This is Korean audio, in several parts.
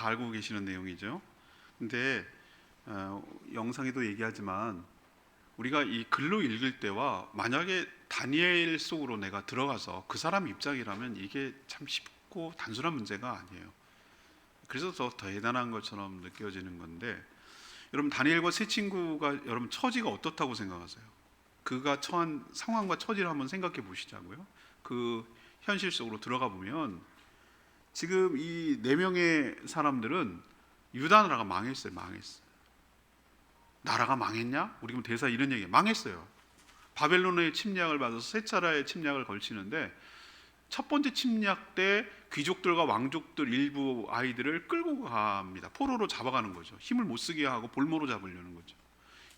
다 알고 계시는 내용이죠. 근데 영상에도 얘기하지만 우리가 이 글로 읽을 때와 만약에 다니엘 속으로 내가 들어가서 그 사람 입장이라면 이게 참 쉽고 단순한 문제가 아니에요. 그래서 더 대단한 것처럼 느껴지는 건데, 여러분 다니엘과 세 친구가 여러분 처지가 어떻다고 생각하세요? 그가 처한 상황과 처지를 한번 생각해 보시자고요. 그 현실 속으로 들어가 보면 지금 이 네 명의 사람들은 유다 나라가 망했어요. 나라가 망했냐? 우리 대사 이런 얘기예요. 망했어요. 바벨론의 침략을 받아서 세 차례의 침략을 걸치는데, 첫 번째 침략 때 귀족들과 왕족들 일부 아이들을 끌고 갑니다. 포로로 잡아가는 거죠. 힘을 못 쓰게 하고 볼모로 잡으려는 거죠.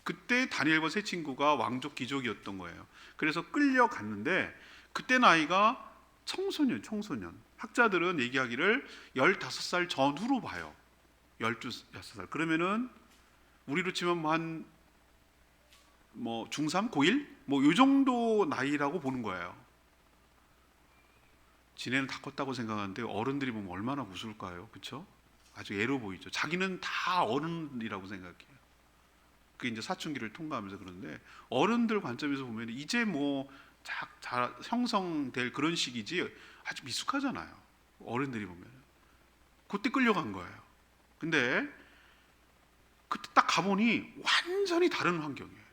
그때 다니엘과 세 친구가 왕족 귀족이었던 거예요. 그래서 끌려갔는데 그때 나이가 청소년. 학자들은 얘기하기를 15살 전후로 봐요. 16살. 그러면은 우리로 치면 뭐 중3, 고1? 뭐 요 정도 나이라고 보는 거예요. 지네는 다 컸다고 생각하는데 어른들이 보면 얼마나 무서울까요? 그렇죠? 아주 애로 보이죠. 자기는 다 어른이라고 생각해요. 그게 이제 사춘기를 통과하면서. 그런데 어른들 관점에서 보면 이제 뭐 형성될 그런 시기지 아주 미숙하잖아요. 어른들이 보면. 그때 끌려간 거예요. 근데 그때 딱 가보니 완전히 다른 환경이에요.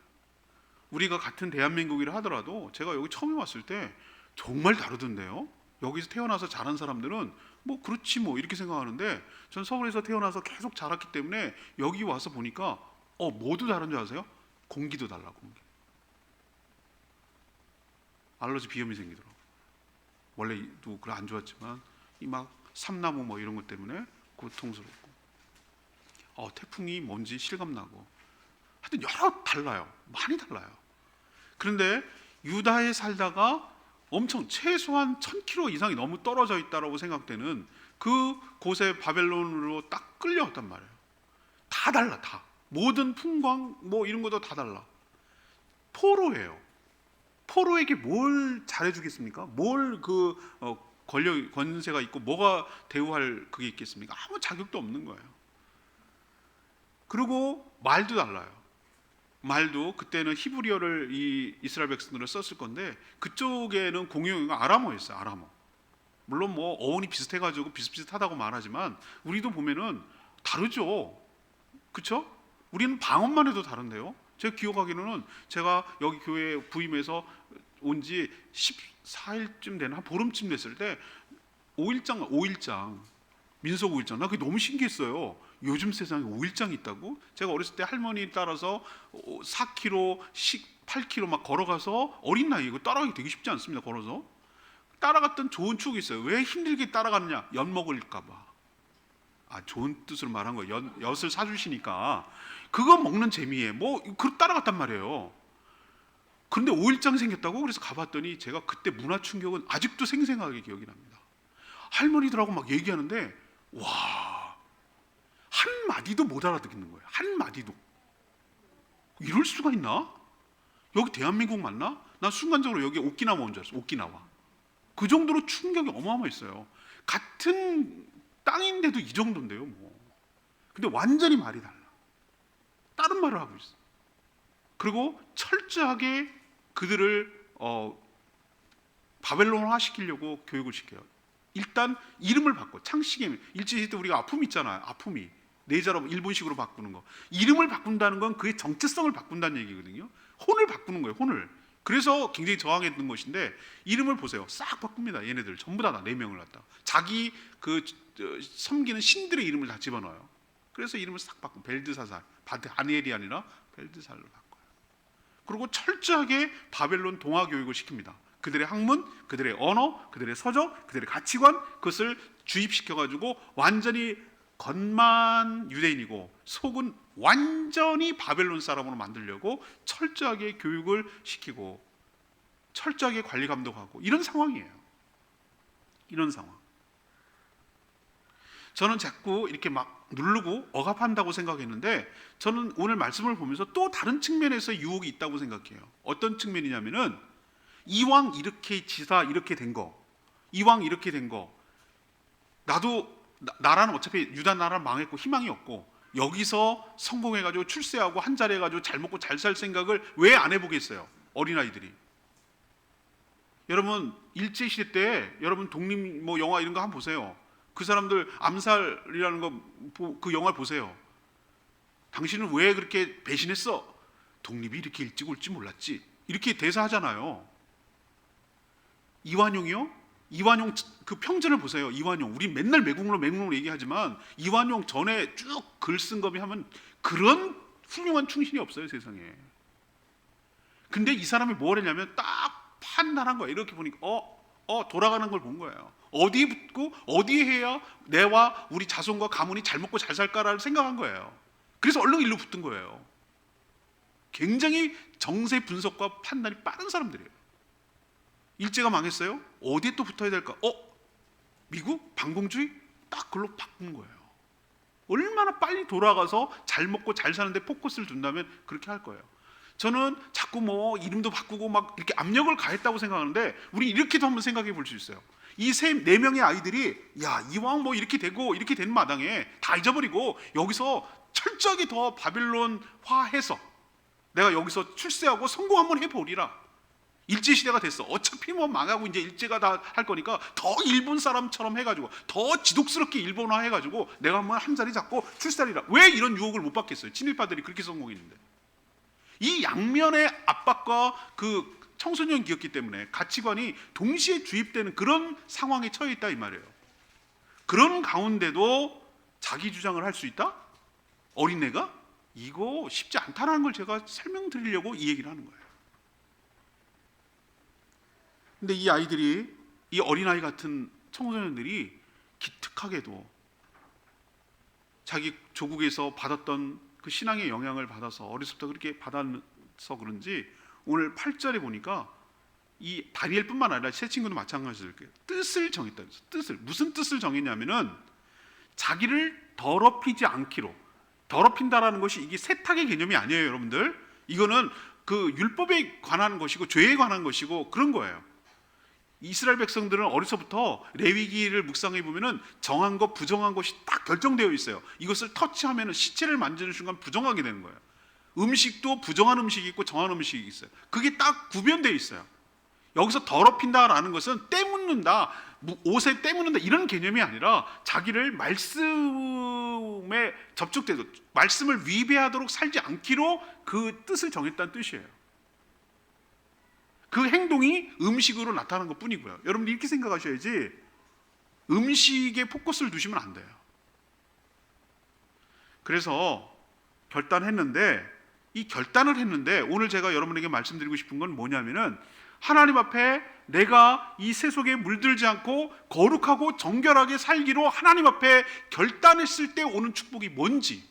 우리가 같은 대한민국이라 하더라도 제가 여기 처음에 왔을 때 정말 다르던데요. 여기서 태어나서 자란 사람들은 뭐 그렇지 뭐 이렇게 생각하는데, 전 서울에서 태어나서 계속 자랐기 때문에 여기 와서 보니까 모두 다른 줄 아세요? 공기도 달라. 공기. 알러지 비염이 생기더라고. 원래도 그래 안 좋았지만 이 막 삼나무 뭐 이런 것 때문에 고통스럽고, 태풍이 뭔지 실감나고, 하여튼 여러 달라요. 많이 달라요. 그런데 유다에 살다가 엄청 최소한 1000km 이상이 너무 떨어져 있다라고 생각되는 그 곳에 바벨론으로 딱 끌려왔단 말이에요. 다 달라. 다 모든 풍광 뭐 이런 것도 다 달라. 포로예요. 포로에게 뭘 잘해주겠습니까? 뭘 권세가 있고 뭐가 대우할 그게 있겠습니까? 아무 자격도 없는 거예요. 그리고 말도 달라요. 말도 그때는 히브리어를 이 이스라엘 백성들을 썼을 건데 그쪽에는 공용어가 아람어였어요. 아람어. 물론 뭐 어원이 비슷해가지고 비슷비슷하다고 말하지만 우리도 보면은 다르죠. 그렇죠? 우리는 방언만 해도 다른데요. 제가 기억하기로는 제가 여기 교회에 부임해서 온 지 14일쯤 되는 한 보름쯤 됐을 때 5일장 민속 5일장, 나 그게 너무 신기했어요. 요즘 세상에 5일장이 있다고? 제가 어렸을 때 할머니 따라서 4km, 8km 막 걸어가서, 어린 나이에 이거 따라가기 되게 쉽지 않습니다. 걸어서 따라갔던 좋은 추억이 있어요. 왜 힘들게 따라갔냐? 엿 먹을까봐. 좋은 뜻으로 말한 거예요. 엿을 사주시니까 그거 먹는 재미에 그 따라갔단 말이에요. 그런데 5일장 생겼다고? 그래서 가봤더니 제가 그때 문화 충격은 아직도 생생하게 기억이 납니다. 할머니들하고 막 얘기하는데 와, 한마디도 못 알아듣는 거예요. 한마디도. 이럴 수가 있나? 여기 대한민국 맞나? 난 순간적으로 여기 오키나와 온 줄 알았어. 오키나와. 그 정도로 충격이 어마어마했어요. 같은 땅인데도 이 정도인데요 뭐. 근데 완전히 말이 달라. 다른 말을 하고 있어. 그리고 철저하게 그들을 바벨론화 시키려고 교육을 시켜요. 일단 이름을 바꿔. 창시기 일제시대 때 우리가 아픔 있잖아요. 아픔이 네자로 일본식으로 바꾸는 거. 이름을 바꾼다는 건 그의 정체성을 바꾼다는 얘기거든요. 혼을 바꾸는 거예요. 혼을. 그래서 굉장히 저항했던 것인데 이름을 보세요. 싹 바꿉니다. 얘네들 전부 다 4명을 갖다 자기 섬기는 신들의 이름을 다 집어넣어요. 그래서 이름을 싹 바꾸. 벨드사살, 다니엘이 아니라 벨드살로 바꿔요. 그리고 철저하게 바벨론 동화 교육을 시킵니다. 그들의 학문, 그들의 언어, 그들의 서적, 그들의 가치관, 그것을 주입시켜가지고 완전히 겉만 유대인이고 속은 완전히 바벨론 사람으로 만들려고 철저하게 교육을 시키고 철저하게 관리 감독하고 이런 상황이에요. 이런 상황. 저는 자꾸 이렇게 막 누르고 억압한다고 생각했는데 저는 오늘 말씀을 보면서 또 다른 측면에서 유혹이 있다고 생각해요. 어떤 측면이냐면은 이왕 이렇게 지사 이렇게 된 거, 이왕 이렇게 된 거, 나도 나라는 어차피 유다 나라는 망했고 희망이 없고 여기서 성공해가지고 출세하고 한 자리 해가지고 잘 먹고 잘 살 생각을 왜 안 해보겠어요? 어린아이들이. 여러분 일제 시대 때 여러분 독립 뭐 영화 이런 거 한번 보세요. 그 사람들 암살이라는 거 그 영화를 보세요. 당신은 왜 그렇게 배신했어? 독립이 이렇게 일찍 올지 몰랐지. 이렇게 대사하잖아요. 이완용이요? 이완용 그 평전을 보세요. 이완용. 우리 맨날 매국노 얘기하지만 이완용 전에 쭉 글 쓴 거비 하면 그런 훌륭한 충신이 없어요, 세상에. 근데 이 사람이 뭘 했냐면 딱 판단한 거예요. 이렇게 보니까 돌아가는 걸 본 거예요. 어디에 붙고 어디에 해야 내와 우리 자손과 가문이 잘 먹고 잘 살까를 생각한 거예요. 그래서 얼른 일로 붙은 거예요. 굉장히 정세 분석과 판단이 빠른 사람들이에요. 일제가 망했어요. 어디에 또 붙어야 될까? 미국? 반공주의? 딱 그걸로 바꾼 거예요. 얼마나 빨리 돌아가서 잘 먹고 잘 사는데 포커스를 둔다면 그렇게 할 거예요. 저는 자꾸 뭐 이름도 바꾸고 막 이렇게 압력을 가했다고 생각하는데 우리 이렇게도 한번 생각해 볼 수 있어요. 이 네 명의 아이들이 이왕 뭐 이렇게 되고 이렇게 된 마당에 다 잊어버리고 여기서 철저하게 더 바빌론화해서 내가 여기서 출세하고 성공 한번 해보리라. 일제시대가 됐어. 어차피 뭐 망하고 이제 일제가 다 할 거니까 더 일본 사람처럼 해가지고 더 지독스럽게 일본화 해가지고 내가 한번 한 자리 잡고 출세하리라. 왜 이런 유혹을 못 받겠어요? 친일파들이 그렇게 성공했는데. 이 양면의 압박과 그 청소년기였기 때문에 가치관이 동시에 주입되는 그런 상황에 처해 있다 이 말이에요. 그런 가운데도 자기 주장을 할 수 있다? 어린애가? 이거 쉽지 않다는 걸 제가 설명드리려고 이 얘기를 하는 거예요. 근데 이 아이들이, 이 어린아이 같은 청소년들이 기특하게도 자기 조국에서 받았던 그 신앙의 영향을 받아서 어렸을 때 그렇게 받아서 그런지 오늘 8절에 보니까 이 다니엘뿐만 아니라 새 친구도 마찬가지일 거예요. 뜻을 정했다. 무슨 뜻을 정했냐면은 자기를 더럽히지 않기로. 더럽힌다라는 것이 이게 세탁의 개념이 아니에요, 여러분들. 이거는 그 율법에 관한 것이고 죄에 관한 것이고 그런 거예요. 이스라엘 백성들은 어려서부터 레위기를 묵상해 보면은 정한 것, 부정한 것이 딱 결정되어 있어요. 이것을 터치하면은 시체를 만지는 순간 부정하게 되는 거예요. 음식도 부정한 음식이 있고 정한 음식이 있어요. 그게 딱 구별되어 있어요. 여기서 더럽힌다라는 것은 때 묻는다, 옷에 때 묻는다 이런 개념이 아니라 자기를 말씀에 접촉되도록, 말씀을 위배하도록 살지 않기로 그 뜻을 정했다는 뜻이에요. 그 행동이 음식으로 나타나는 것 뿐이고요. 여러분들 이렇게 생각하셔야지 음식에 포커스를 두시면 안 돼요. 그래서 이 결단을 했는데 오늘 제가 여러분에게 말씀드리고 싶은 건 뭐냐면은 하나님 앞에 내가 이 세속에 물들지 않고 거룩하고 정결하게 살기로 하나님 앞에 결단했을 때 오는 축복이 뭔지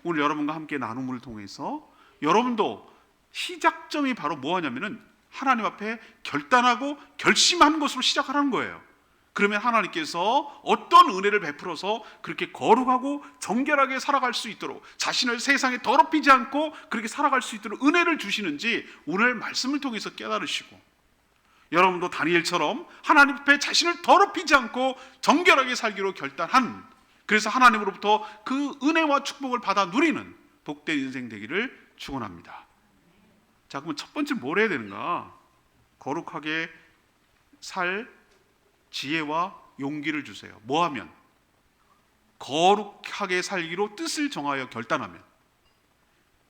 오늘 여러분과 함께 나눔을 통해서 여러분도 시작점이 바로 뭐하냐면은 하나님 앞에 결단하고 결심하는 것으로 시작하라는 거예요. 그러면 하나님께서 어떤 은혜를 베풀어서 그렇게 거룩하고 정결하게 살아갈 수 있도록 자신을 세상에 더럽히지 않고 그렇게 살아갈 수 있도록 은혜를 주시는지 오늘 말씀을 통해서 깨달으시고 여러분도 다니엘처럼 하나님 앞에 자신을 더럽히지 않고 정결하게 살기로 결단한, 그래서 하나님으로부터 그 은혜와 축복을 받아 누리는 복된 인생 되기를 축원합니다. 자, 그럼 첫 번째 뭘 해야 되는가? 거룩하게 살 지혜와 용기를 주세요. 뭐 하면? 거룩하게 살기로 뜻을 정하여 결단하면.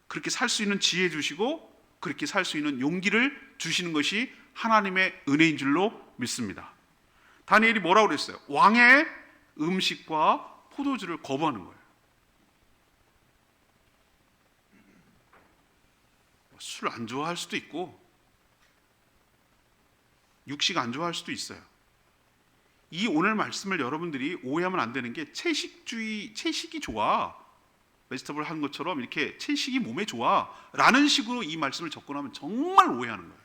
그렇게 살 수 있는 지혜 주시고 그렇게 살 수 있는 용기를 주시는 것이 하나님의 은혜인 줄로 믿습니다. 다니엘이 뭐라고 그랬어요? 왕의 음식과 포도주를 거부하는 거예요. 술 안 좋아할 수도 있고 육식 안 좋아할 수도 있어요. 이 오늘 말씀을 여러분들이 오해하면 안 되는 게 채식이 좋아, 베지터블 하는 것처럼 이렇게 채식이 몸에 좋아 라는 식으로 이 말씀을 접근하면 정말 오해하는 거예요.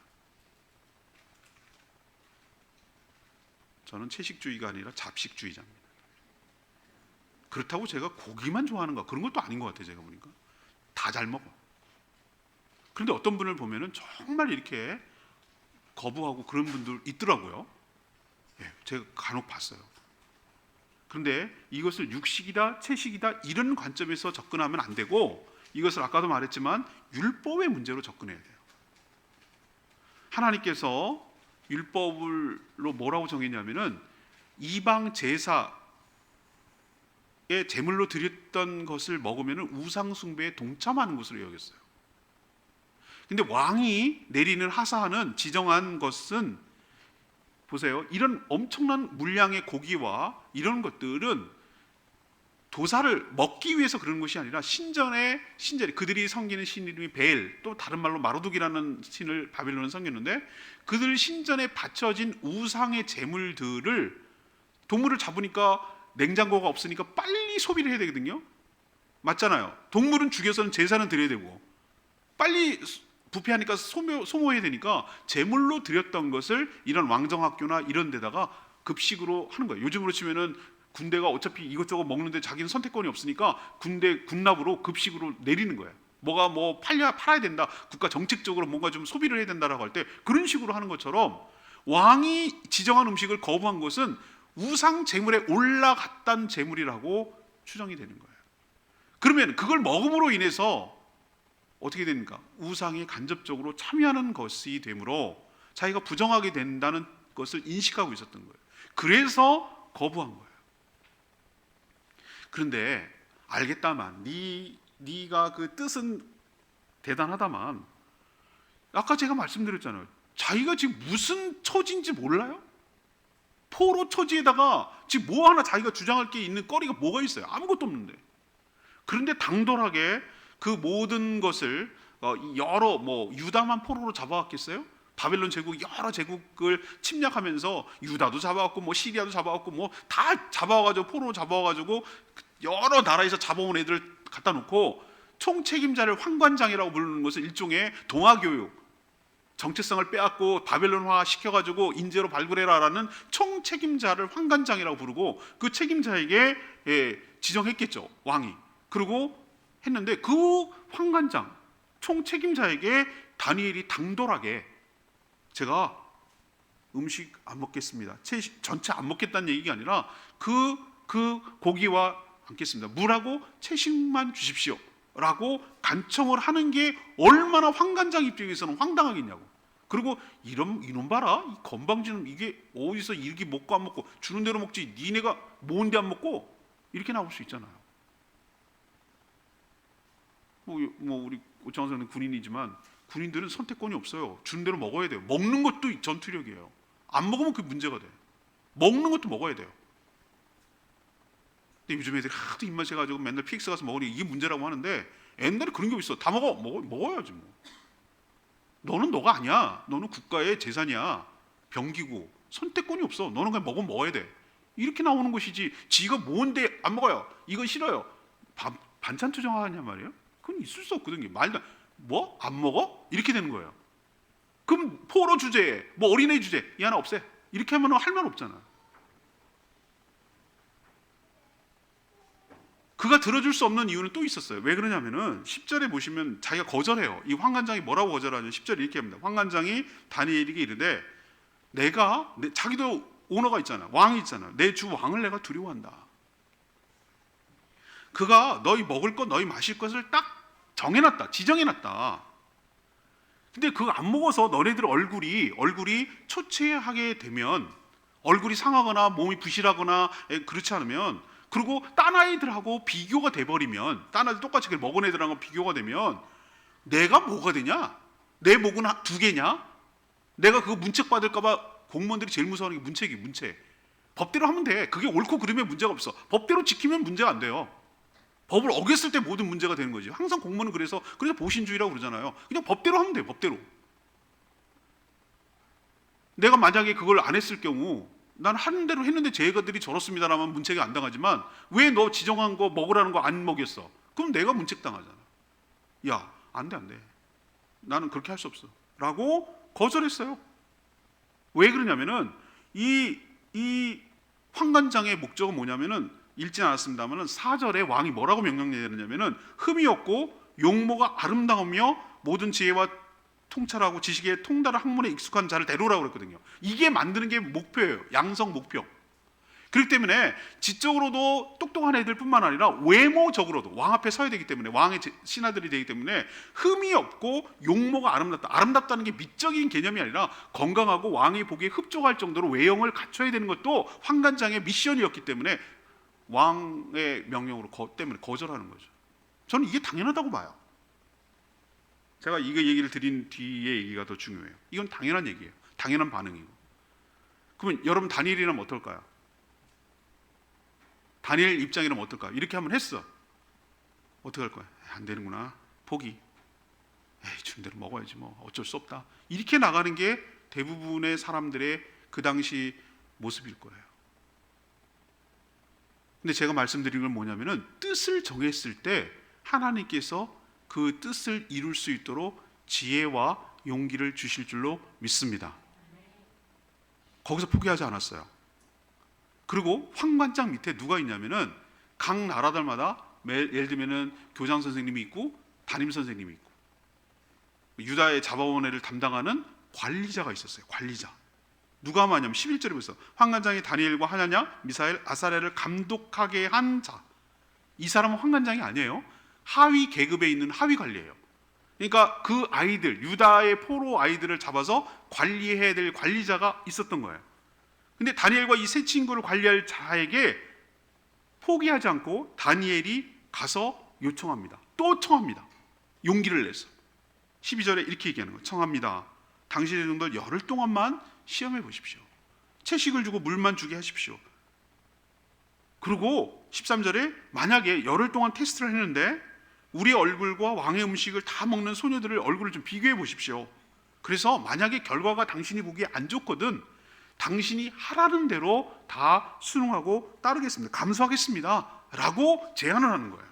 저는 채식주의가 아니라 잡식주의자입니다. 그렇다고 제가 고기만 좋아하는가 그런 것도 아닌 것 같아요. 제가 보니까 다 잘 먹어. 그런데 어떤 분을 보면은 정말 이렇게 거부하고 그런 분들 있더라고요. 예, 제가 간혹 봤어요. 그런데 이것을 육식이다, 채식이다 이런 관점에서 접근하면 안 되고 이것을 아까도 말했지만 율법의 문제로 접근해야 돼요. 하나님께서 율법으로 뭐라고 정했냐면은 이방 제사의 제물로 드렸던 것을 먹으면은 우상 숭배에 동참하는 것으로 여겼어요. 근데 왕이 내리는 하사하는 지정한 것은 보세요. 이런 엄청난 물량의 고기와 이런 것들은 도사를 먹기 위해서 그런 것이 아니라 신전에 그들이 섬기는 신 이름이 베엘, 또 다른 말로 마르둑이라는 신을 바빌론은 섬겼는데 그들 신전에 바쳐진 우상의 제물들을 동물을 잡으니까 냉장고가 없으니까 빨리 소비를 해야 되거든요. 맞잖아요. 동물은 죽여서는 제사는 드려야 되고 빨리 부패하니까 소모해야 되니까 제물로 드렸던 것을 이런 왕정학교나 이런 데다가 급식으로 하는 거예요. 요즘으로 치면은 군대가 어차피 이것저것 먹는데 자기는 선택권이 없으니까 군대 군납으로 급식으로 내리는 거예요. 뭐가 뭐 팔아야 된다. 국가 정책적으로 뭔가 좀 소비를 해야 된다라고 할 때 그런 식으로 하는 것처럼 왕이 지정한 음식을 거부한 것은 우상 제물에 올라갔단 제물이라고 추정이 되는 거예요. 그러면 그걸 먹음으로 인해서 어떻게 됩니까? 우상이 간접적으로 참여하는 것이 되므로 자기가 부정하게 된다는 것을 인식하고 있었던 거예요. 그래서 거부한 거예요. 그런데 알겠다만 네가 그 뜻은 대단하다만 아까 제가 말씀드렸잖아요. 자기가 지금 무슨 처지인지 몰라요? 포로 처지에다가 지금 뭐 하나 자기가 주장할 게 있는 거리가 뭐가 있어요? 아무것도 없는데. 그런데 당돌하게 그 모든 것을 여러 유다만 포로로 잡아왔겠어요? 바벨론 제국 여러 제국을 침략하면서 유다도 잡아왔고 시리아도 잡아왔고 다 잡아와가지고 포로로 잡아와가지고 여러 나라에서 잡아온 애들을 갖다 놓고 총책임자를 환관장이라고 부르는 것은 일종의 동아교육, 정체성을 빼앗고 바벨론화 시켜가지고 인재로 발굴해라라는 총책임자를 환관장이라고 부르고 그 책임자에게 지정했겠죠, 왕이. 그리고 했는데 그 환관장 총책임자에게 다니엘이 당돌하게 제가 음식 안 먹겠습니다. 전체 안 먹겠다는 얘기가 아니라 그 고기와 않겠습니다. 물하고 채식만 주십시오. 라고 간청을 하는 게 얼마나 환관장 입장에서는 황당하겠냐고. 그리고 이놈 봐라. 이 건방지는 이게 어디서 이렇게 먹고 안 먹고 주는 대로 먹지. 니네가 뭔데 안 먹고 이렇게 나올 수 있잖아요. 우리 오창호 선생님 군인이지만 군인들은 선택권이 없어요. 주는 대로 먹어야 돼요. 먹는 것도 전투력이에요. 안 먹으면 그게 문제가 돼. 먹는 것도 먹어야 돼요. 근데 요즘 애들이 하도 입맛에 가지고 맨날 PX 가서 먹으니 이게 문제라고 하는데 옛날에 그런 게 있어. 다 먹어야지 뭐. 너는 너가 아니야. 너는 국가의 재산이야. 병기고 선택권이 없어. 너는 그냥 먹으면 먹어야 돼. 이렇게 나오는 것이지. 지가 뭔데 안 먹어요. 이건 싫어요. 반찬 투정하냐 말이에요. 그건 있을 수 없거든요. 말도 안 먹어? 이렇게 되는 거예요. 그럼 포로 주제에 어린애 주제 이 하나 없애. 이렇게 하면 할 말 없잖아. 그가 들어줄 수 없는 이유는 또 있었어요. 왜 그러냐면은 10절에 보시면 자기가 거절해요. 이 환관장이 뭐라고 거절하냐면 10절에 이렇게 합니다. 환관장이 다니엘에게 이르되 자기도 오너가 있잖아. 왕이 있잖아. 내 주 왕을 내가 두려워한다. 그가 너희 먹을 것 너희 마실 것을 딱 정해놨다. 지정해놨다. 근데 그거 안 먹어서 너네들 얼굴이 초췌하게 되면 얼굴이 상하거나 몸이 부실하거나 그렇지 않으면 그리고 딴 아이들하고 비교가 돼버리면 딴 아이들 똑같이 먹은 애들하고 비교가 되면 내가 뭐가 되냐? 내 목은 두 개냐? 내가 그거 문책 받을까봐 공무원들이 제일 무서워하는 게 문책. 법대로 하면 돼. 그게 옳고 그르면 문제가 없어. 법대로 지키면 문제가 안 돼요. 법을 어겼을 때 모든 문제가 되는 거지. 항상 공무원은 그래서 보신주의라고 그러잖아요. 그냥 법대로 하면 돼요. 법대로. 내가 만약에 그걸 안 했을 경우 난 하는 대로 했는데 제가들이 저렇습니다라면 문책이 안 당하지만 왜 너 지정한 거 먹으라는 거 안 먹였어? 그럼 내가 문책 당하잖아. 야, 안 돼. 나는 그렇게 할 수 없어. 라고 거절했어요. 왜 그러냐면은 이 환관장의 목적은 뭐냐면은 읽지 않았습니다만은 4절에 왕이 뭐라고 명령 내리냐면은 흠이 없고 용모가 아름다우며 모든 지혜와 통찰하고 지식에 통달한 학문에 익숙한 자를 데려오라고 그랬거든요. 이게 만드는 게 목표예요. 양성 목표. 그렇기 때문에 지적으로도 똑똑한 애들뿐만 아니라 외모적으로도 왕 앞에 서야 되기 때문에, 왕의 신하들이 되기 때문에 흠이 없고 용모가 아름답다. 아름답다는 게 미적인 개념이 아니라 건강하고 왕이 보기에 흡족할 정도로 외형을 갖춰야 되는 것도 환관장의 미션이었기 때문에 왕의 명령으로 때문에 거절하는 거죠. 저는 이게 당연하다고 봐요. 제가 이거 얘기를 드린 뒤에 얘기가 더 중요해요. 이건 당연한 얘기예요. 당연한 반응이고. 그러면 여러분 다니엘이라면 어떨까요? 다니엘 입장이라면 어떨까요? 이렇게 한번 했어. 어떻게 할 거야? 안 되는구나. 포기. 에이, 주는 대로 먹어야지 뭐. 어쩔 수 없다. 이렇게 나가는 게 대부분의 사람들의 그 당시 모습일 거예요. 근데 제가 말씀드린 건 뭐냐면은 뜻을 정했을 때 하나님께서 그 뜻을 이룰 수 있도록 지혜와 용기를 주실 줄로 믿습니다. 거기서 포기하지 않았어요. 그리고 황관장 밑에 누가 있냐면은 각 나라들마다 예를 들면은 교장 선생님이 있고 담임 선생님이 있고 유다의 자바원회를 담당하는 관리자가 있었어요. 관리자. 누가 말하냐면 11절에 보세요. 황관장이 다니엘과 하나냐, 미사엘, 아사랴를 감독하게 한 자. 이 사람은 황관장이 아니에요. 하위 계급에 있는 하위 관리예요. 그러니까 그 아이들, 유다의 포로 아이들을 잡아서 관리해야 될 관리자가 있었던 거예요. 근데 다니엘과 이 세 친구를 관리할 자에게 포기하지 않고 다니엘이 가서 요청합니다. 또 청합니다. 용기를 내서 12절에 이렇게 얘기하는 거예요. 청합니다. 당신의 종들 열흘 동안만 시험해 보십시오. 채식을 주고 물만 주게 하십시오. 그리고 13절에 만약에 열흘 동안 테스트를 했는데 우리 얼굴과 왕의 음식을 다 먹는 소녀들의 얼굴을 좀 비교해 보십시오. 그래서 만약에 결과가 당신이 보기에 안 좋거든 당신이 하라는 대로 다 순응하고 따르겠습니다. 감수하겠습니다. 라고 제안을 하는 거예요.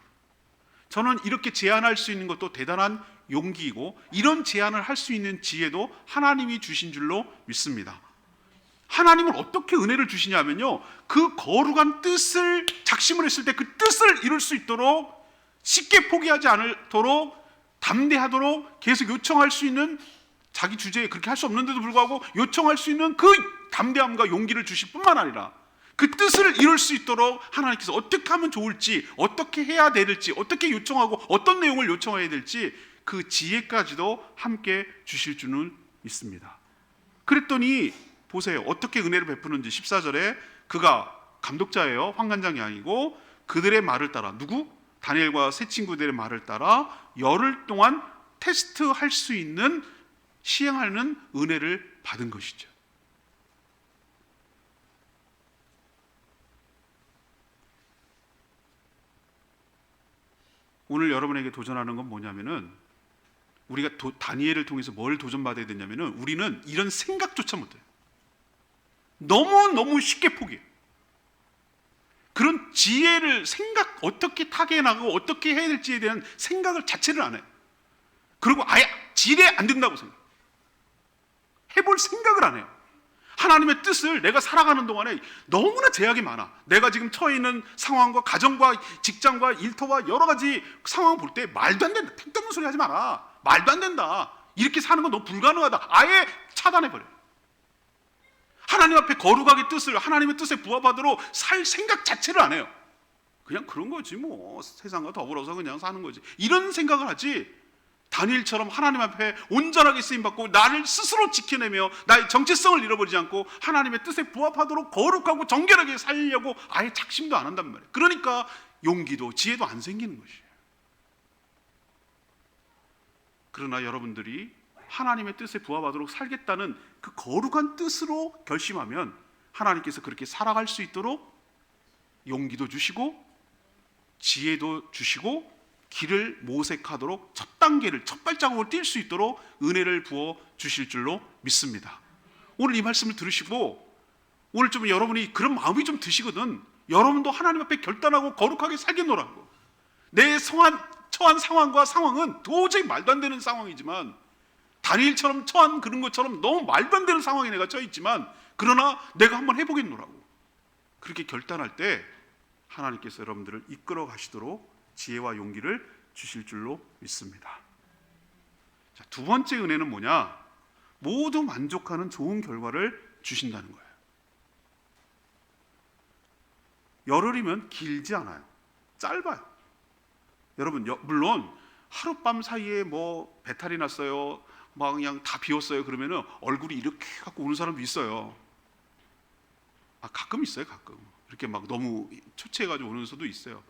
저는 이렇게 제안할 수 있는 것도 대단한 용기이고 이런 제안을 할 수 있는 지혜도 하나님이 주신 줄로 믿습니다. 하나님은 어떻게 은혜를 주시냐면요, 그 거룩한 뜻을 작심을 했을 때 그 뜻을 이룰 수 있도록 쉽게 포기하지 않도록 담대하도록 계속 요청할 수 있는, 자기 주제에 그렇게 할 수 없는데도 불구하고 요청할 수 있는 그 담대함과 용기를 주실 뿐만 아니라 그 뜻을 이룰 수 있도록 하나님께서 어떻게 하면 좋을지, 어떻게 해야 될지, 어떻게 요청하고 어떤 내용을 요청해야 될지 그 지혜까지도 함께 주실 줄은 믿습니다. 그랬더니 보세요, 어떻게 은혜를 베푸는지. 14절에 그가 감독자예요. 황관장이 아니고 그들의 말을 따라, 누구? 다니엘과 세 친구들의 말을 따라 열흘 동안 테스트할 수 있는, 시행하는 은혜를 받은 것이죠. 오늘 여러분에게 도전하는 건 뭐냐면은, 우리가 다니엘을 통해서 뭘 도전받아야 되냐면은 우리는 이런 생각조차 못해요. 너무너무 쉽게 포기해요. 그런 지혜를, 생각, 어떻게 타개해 나가고 어떻게 해야 될지에 대한 생각을 자체를 안 해요. 그리고 아예 지레 안 된다고 생각해요. 해볼 생각을 안 해요. 하나님의 뜻을 내가 살아가는 동안에 너무나 제약이 많아. 내가 지금 처해 있는 상황과 가정과 직장과 일터와 여러 가지 상황을 볼 때 말도 안 된다. 택도 없는 소리 하지 마라. 말도 안 된다. 이렇게 사는 건 너무 불가능하다. 아예 차단해버려요. 하나님 앞에 거룩하게 뜻을, 하나님의 뜻에 부합하도록 살 생각 자체를 안 해요. 그냥 그런 거지 뭐, 세상과 더불어서 그냥 사는 거지, 이런 생각을 하지. 다니엘처럼 하나님 앞에 온전하게 쓰임받고 나를 스스로 지켜내며 나의 정체성을 잃어버리지 않고 하나님의 뜻에 부합하도록 거룩하고 정결하게 살려고 아예 작심도 안 한단 말이에요. 그러니까 용기도 지혜도 안 생기는 것이에요. 그러나 여러분들이 하나님의 뜻에 부합하도록 살겠다는 그 거룩한 뜻으로 결심하면 하나님께서 그렇게 살아갈 수 있도록 용기도 주시고 지혜도 주시고 길을 모색하도록 첫 단계를, 첫 발자국을 뛸 수 있도록 은혜를 부어 주실 줄로 믿습니다. 오늘 이 말씀을 들으시고 오늘 좀 여러분이 그런 마음이 좀 드시거든. 여러분도 하나님 앞에 결단하고 거룩하게 살겠노라고. 내 처한 상황과 상황은 도저히 말도 안 되는 상황이지만, 다니엘처럼 처한 그런 것처럼 너무 말도 안 되는 상황에 내가 처해 있지만, 그러나 내가 한번 해보겠노라고 그렇게 결단할 때 하나님께서 여러분들을 이끌어 가시도록 지혜와 용기를 주실 줄로 믿습니다. 자, 두 번째 은혜는 뭐냐? 모두 만족하는 좋은 결과를 주신다는 거예요. 열흘이면 길지 않아요. 짧아요. 여러분, 물론 하룻밤 사이에 뭐 배탈이 났어요, 막 그냥 다 비웠어요 그러면은 얼굴이 이렇게 갖고 오는 사람도 있어요. 가끔 있어요. 가끔 이렇게 막 너무 초췌해가지고 오는 수도 있어요.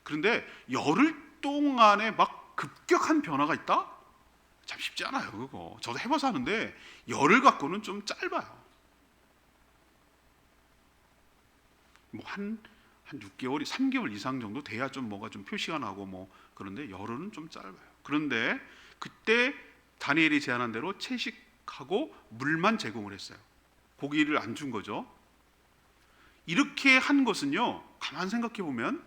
그런데 열흘 동안에 막 급격한 변화가 있다? 참 쉽지 않아요. 그거 저도 해봐서 하는데 열흘 갖고는 좀 짧아요. 뭐 한 6개월이 3개월 이상 정도 돼야 좀 뭐가 좀 표시가 나고 뭐 그런데 열흘은 좀 짧아요. 그런데 그때 다니엘이 제안한 대로 채식하고 물만 제공을 했어요. 고기를 안 준 거죠. 이렇게 한 것은요, 가만 생각해 보면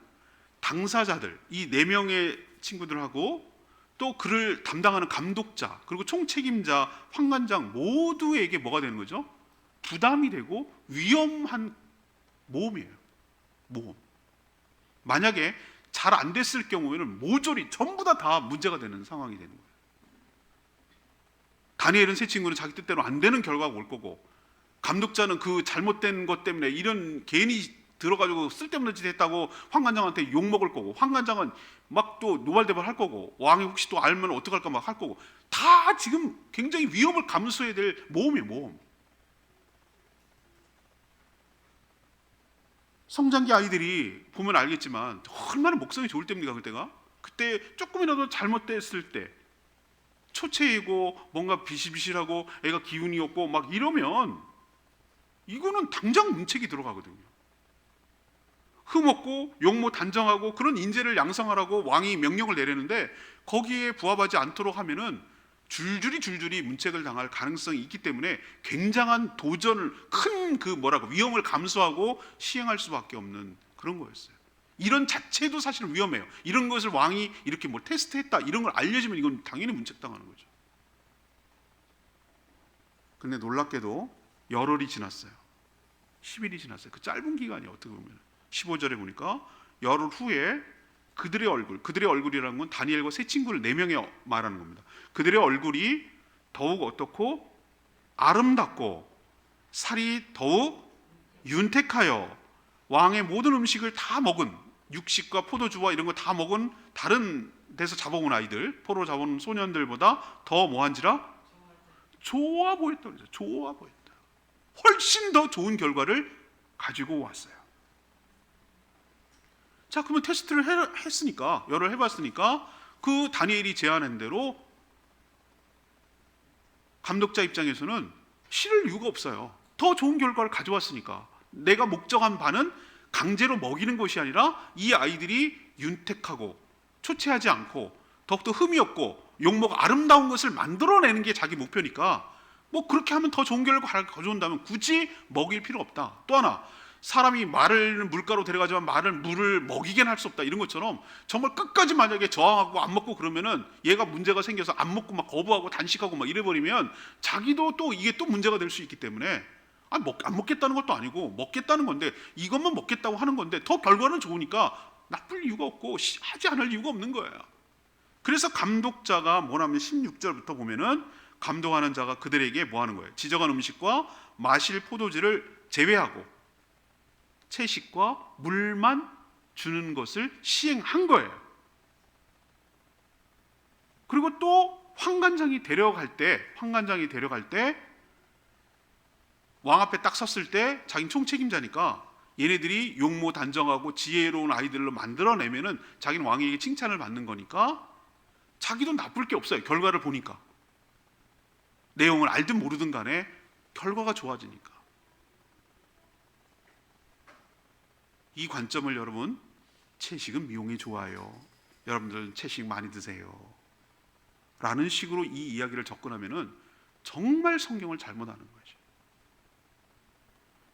당사자들, 이 4명의 친구들하고 또 그를 담당하는 감독자, 그리고 총책임자, 환관장 모두에게 뭐가 되는 거죠? 부담이 되고 위험한 모험이에요. 모험. 만약에 잘 안 됐을 경우에는 모조리 전부 다 문제가 되는 상황이 되는 거예요. 다니엘은 세 친구는 자기 뜻대로 안 되는 결과가 올 거고, 감독자는 그 잘못된 것 때문에 이런 괜히 들어가지고 쓸데없는 짓 했다고 환관장한테 욕 먹을 거고, 환관장은 막 또 노발대발 할 거고, 왕이 혹시 또 알면 어떡할까 막 할 거고, 다 지금 굉장히 위험을 감수해야 될 모험이에요. 모험. 성장기 아이들이 보면 알겠지만 얼마나 목성이 좋을 때입니까? 그때 조금이라도 잘못됐을 때, 초췌이고 뭔가 비실비실하고 애가 기운이 없고 막 이러면 이거는 당장 문책이 들어가거든요. 흠없고 용모 단정하고 그런 인재를 양성하라고 왕이 명령을 내리는데 거기에 부합하지 않도록 하면은 줄줄이 문책을 당할 가능성이 있기 때문에 굉장한 도전을, 큰 그 위험을 감수하고 시행할 수밖에 없는 그런 거였어요. 이런 자체도 사실 위험해요. 이런 것을 왕이 이렇게 뭐 테스트했다 이런 걸 알려지면 이건 당연히 문책당하는 거죠. 근데 놀랍게도 열흘이 지났어요. 10일이 지났어요. 그 짧은 기간이 어떻게 보면 15절에 보니까 열흘 후에 그들의 얼굴이라는 건 다니엘과 세 친구를 4명에 말하는 겁니다. 그들의 얼굴이 더욱 어떻고 아름답고 살이 더욱 윤택하여 왕의 모든 음식을 다 먹은, 육식과 포도주와 이런 거 다 먹은 다른 데서 잡아온 아이들, 포로 잡아온 소년들보다 더 뭐한지라? 좋아 보였다 그러죠. 좋아 보였다. 훨씬 더 좋은 결과를 가지고 왔어요. 자, 그러면 테스트를 했으니까, 열을 해봤으니까 그 다니엘이 제안한 대로 감독자 입장에서는 싫을 이유가 없어요. 더 좋은 결과를 가져왔으니까. 내가 목적한 바는 강제로 먹이는 것이 아니라 이 아이들이 윤택하고 초췌하지 않고 더욱더 흠이 없고 용모가 아름다운 것을 만들어내는 게 자기 목표니까 뭐 그렇게 하면 더 좋은 결과를 가져온다면 굳이 먹일 필요 없다. 또 하나, 사람이 말을 물가로 데려가지만 물을 먹이게는 할 수 없다. 이런 것처럼 정말 끝까지 만약에 저항하고 안 먹고 그러면은 얘가 문제가 생겨서 안 먹고 막 거부하고 단식하고 막 이래버리면 자기도 또 이게 또 문제가 될 수 있기 때문에 안 먹겠다는 것도 아니고 먹겠다는 건데, 이것만 먹겠다고 하는 건데 더 결과는 좋으니까 나쁠 이유가 없고 하지 않을 이유가 없는 거예요. 그래서 감독자가 뭐냐면 16절부터 보면은 감독하는 자가 그들에게 뭐 하는 거예요? 지정한 음식과 마실 포도주를 제외하고 채식과 물만 주는 것을 시행한 거예요. 그리고 또 환관장이 데려갈 때 왕 앞에 딱 섰을 때 자기는 총책임자니까 얘네들이 용모 단정하고 지혜로운 아이들로 만들어내면은 자기는 왕에게 칭찬을 받는 거니까 자기도 나쁠 게 없어요. 결과를 보니까. 내용을 알든 모르든 간에 결과가 좋아지니까. 이 관점을 여러분, 채식은 미용이 좋아요, 여러분들은 채식 많이 드세요 라는 식으로 이 이야기를 접근하면은 정말 성경을 잘못하는 거죠.